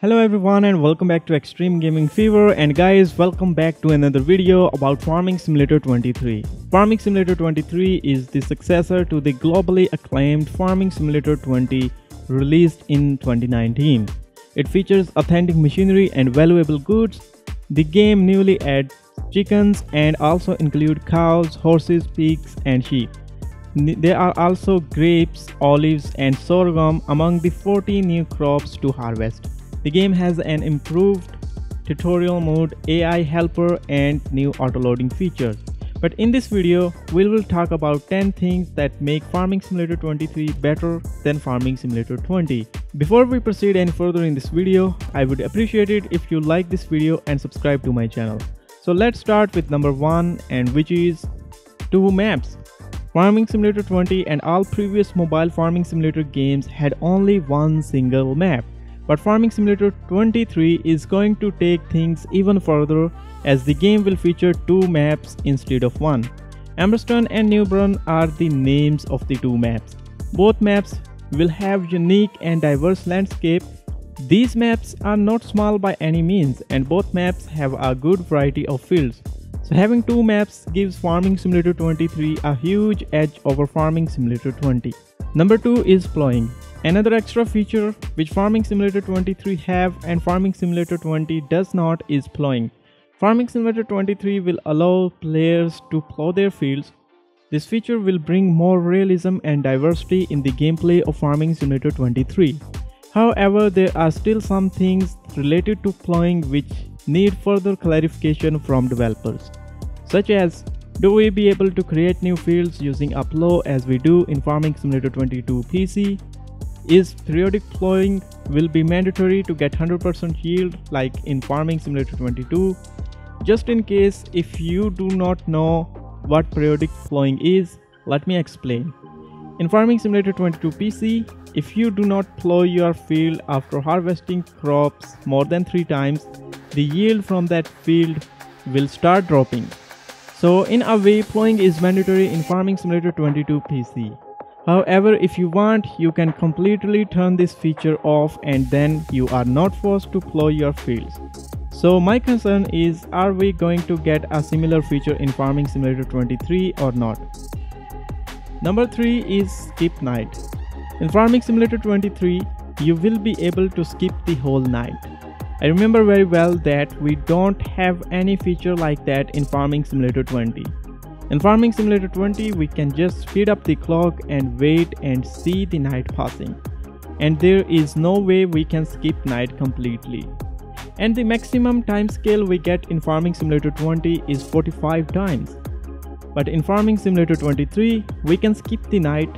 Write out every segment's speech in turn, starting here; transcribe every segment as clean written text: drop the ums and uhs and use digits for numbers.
Hello everyone and welcome back to Extreme Gaming Fever, and guys, welcome back to another video about Farming Simulator 23. Farming Simulator 23 is the successor to the globally acclaimed Farming Simulator 20 released in 2019. It features authentic machinery and valuable goods. The game newly adds chickens and also include cows, horses, pigs and sheep. There are also grapes, olives and sorghum among the 40 new crops to harvest. The game has an improved tutorial mode, AI helper and new auto-loading features. But in this video, we will talk about 10 things that make Farming Simulator 23 better than Farming Simulator 20. Before we proceed any further in this video, I would appreciate it if you like this video and subscribe to my channel. So let's start with number 1, and which is 2 maps. Farming Simulator 20 and all previous mobile Farming Simulator games had only one single map. But Farming Simulator 23 is going to take things even further, as the game will feature 2 maps instead of 1. Amberstone and Newburn are the names of the 2 maps. Both maps will have unique and diverse landscape. These maps are not small by any means, and both maps have a good variety of fields. So having 2 maps gives Farming Simulator 23 a huge edge over Farming Simulator 20. Number 2 is plowing. Another extra feature which Farming Simulator 23 have and Farming Simulator 20 does not is plowing. Farming Simulator 23 will allow players to plow their fields. This feature will bring more realism and diversity in the gameplay of Farming Simulator 23. However, there are still some things related to plowing which need further clarification from developers, such as, do we be able to create new fields using a plow as we do in Farming Simulator 22 PC? Is periodic plowing will be mandatory to get 100% yield like in Farming Simulator 22? Just in case if you do not know what periodic plowing is, let me explain. In Farming Simulator 22 PC, if you do not plow your field after harvesting crops more than 3 times, the yield from that field will start dropping. So in a way, plowing is mandatory in Farming Simulator 22 PC. However, if you want, you can completely turn this feature off and then you are not forced to plow your fields. So my concern is, are we going to get a similar feature in Farming Simulator 23 or not? Number 3 is skip night. In Farming Simulator 23, you will be able to skip the whole night. I remember very well that we don't have any feature like that in Farming Simulator 20. In Farming Simulator 20, we can just speed up the clock and wait and see the night passing. And there is no way we can skip night completely. And the maximum time scale we get in Farming Simulator 20 is 45 times. But in Farming Simulator 23, we can skip the night.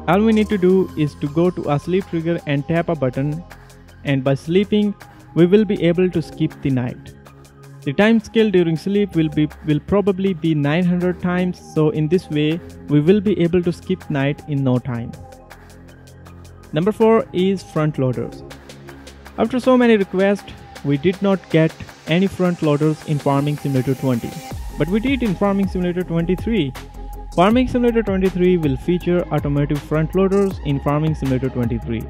All we need to do is to go to a sleep trigger and tap a button, and by sleeping, we will be able to skip the night. The time scale during sleep will probably be 900 times, so in this way we will be able to skip night in no time. Number 4 is front loaders. After so many requests, we did not get any front loaders in Farming Simulator 20, but we did in Farming Simulator 23. Farming Simulator 23 will feature automotive front loaders in Farming Simulator 23.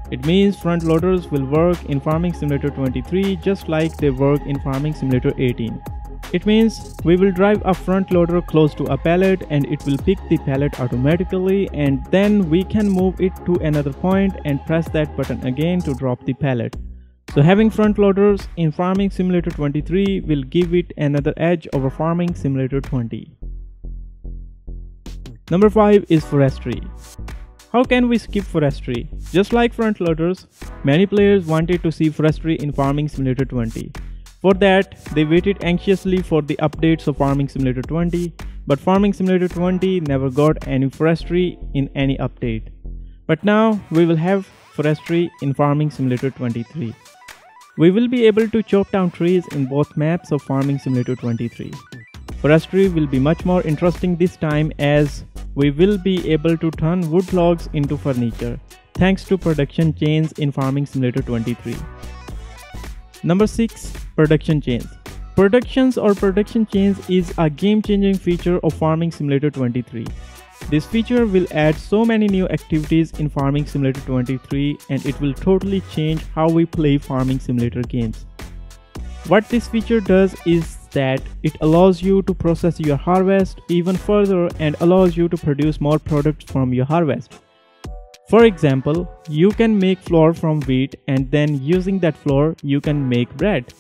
It means front loaders will work in Farming Simulator 23 just like they work in Farming Simulator 18. It means we will drive a front loader close to a pallet and it will pick the pallet automatically, and then we can move it to another point and press that button again to drop the pallet. So having front loaders in Farming Simulator 23 will give it another edge over Farming Simulator 20. Number 5 is Forestry. How can we skip Forestry? Just like front loaders, many players wanted to see Forestry in Farming Simulator 20. For that, they waited anxiously for the updates of Farming Simulator 20, but Farming Simulator 20 never got any Forestry in any update. But now we will have Forestry in Farming Simulator 23. We will be able to chop down trees in both maps of Farming Simulator 23. Forestry will be much more interesting this time, as we will be able to turn wood logs into furniture, thanks to production chains in Farming Simulator 23. Number 6. Production chains. Production chains is a game-changing feature of Farming Simulator 23. This feature will add so many new activities in Farming Simulator 23 and it will totally change how we play Farming Simulator games. What this feature does is that it allows you to process your harvest even further and allows you to produce more products from your harvest. For example, you can make flour from wheat and then using that flour you can make bread.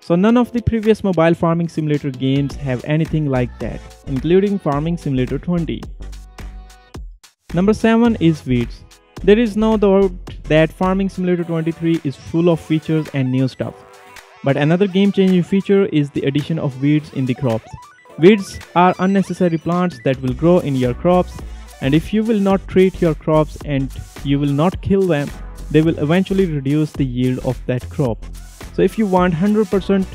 So none of the previous mobile farming simulator games have anything like that, including Farming Simulator 20. Number 7 is weeds. There is no doubt that Farming Simulator 23 is full of features and new stuff. But another game-changing feature is the addition of weeds in the crops. Weeds are unnecessary plants that will grow in your crops, and if you will not treat your crops and you will not kill them, they will eventually reduce the yield of that crop. So if you want 100%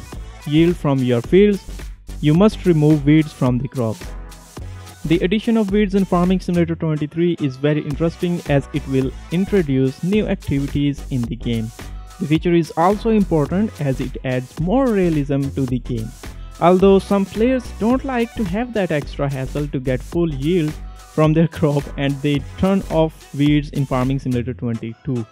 yield from your fields, you must remove weeds from the crop. The addition of weeds in Farming Simulator 23 is very interesting as it will introduce new activities in the game. The feature is also important as it adds more realism to the game. Although some players don't like to have that extra hassle to get full yield from their crop and they turn off weeds in Farming Simulator 22.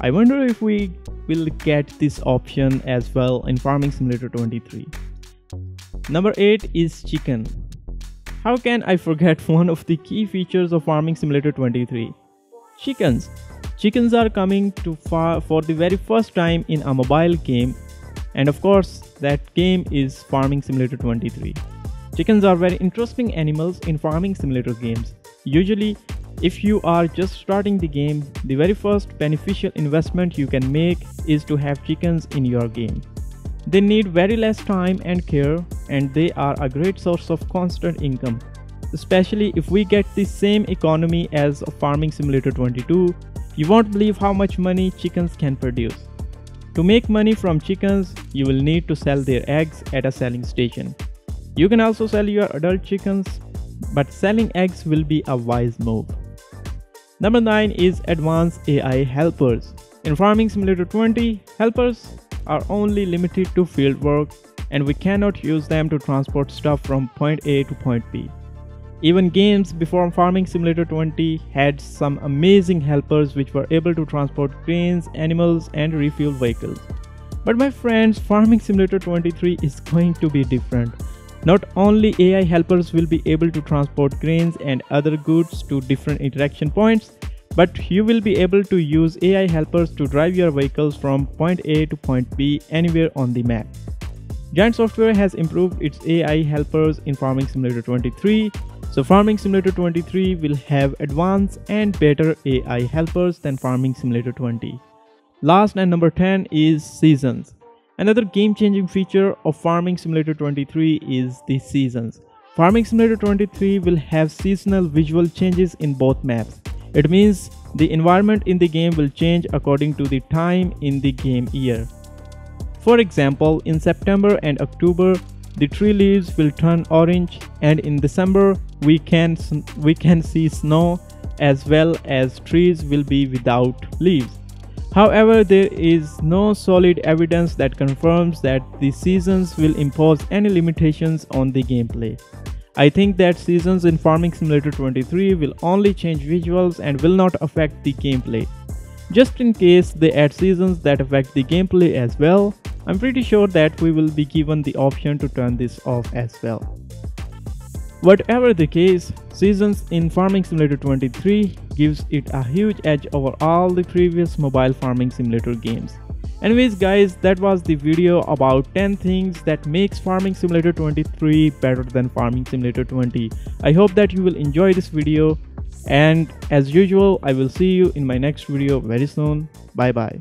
I wonder if we will get this option as well in Farming Simulator 23. Number 8 is chicken. How can I forget one of the key features of Farming Simulator 23? Chickens. Chickens are coming for the very first time in a mobile game, and of course that game is Farming Simulator 23. Chickens are very interesting animals in Farming Simulator games. Usually, if you are just starting the game, the very first beneficial investment you can make is to have chickens in your game. They need very less time and care, and they are a great source of constant income. Especially if we get the same economy as Farming Simulator 22, you won't believe how much money chickens can produce. To make money from chickens, you will need to sell their eggs at a selling station. You can also sell your adult chickens, but selling eggs will be a wise move. Number 9 is Advanced AI Helpers. In Farming Simulator 20, helpers are only limited to field work and we cannot use them to transport stuff from point A to point B. Even games before Farming Simulator 20 had some amazing helpers which were able to transport cranes, animals and refuel vehicles. But my friends, Farming Simulator 23 is going to be different. Not only AI helpers will be able to transport cranes and other goods to different interaction points, but you will be able to use AI helpers to drive your vehicles from point A to point B anywhere on the map. Giant Software has improved its AI helpers in Farming Simulator 23, so Farming Simulator 23 will have advanced and better AI helpers than Farming Simulator 20. Last and number 10 is Seasons. Another game-changing feature of Farming Simulator 23 is the seasons. Farming Simulator 23 will have seasonal visual changes in both maps. It means the environment in the game will change according to the time in the game year. For example, in September and October, the tree leaves will turn orange, and in December we can see snow as well as trees will be without leaves. However, there is no solid evidence that confirms that the seasons will impose any limitations on the gameplay. I think that seasons in Farming Simulator 23 will only change visuals and will not affect the gameplay. Just in case they add seasons that affect the gameplay as well, I'm pretty sure that we will be given the option to turn this off as well. Whatever the case, seasons in Farming Simulator 23 gives it a huge edge over all the previous mobile farming simulator games. Anyways guys, that was the video about 10 things that makes Farming Simulator 23 better than Farming Simulator 20. I hope that you will enjoy this video, and as usual I will see you in my next video very soon. Bye bye.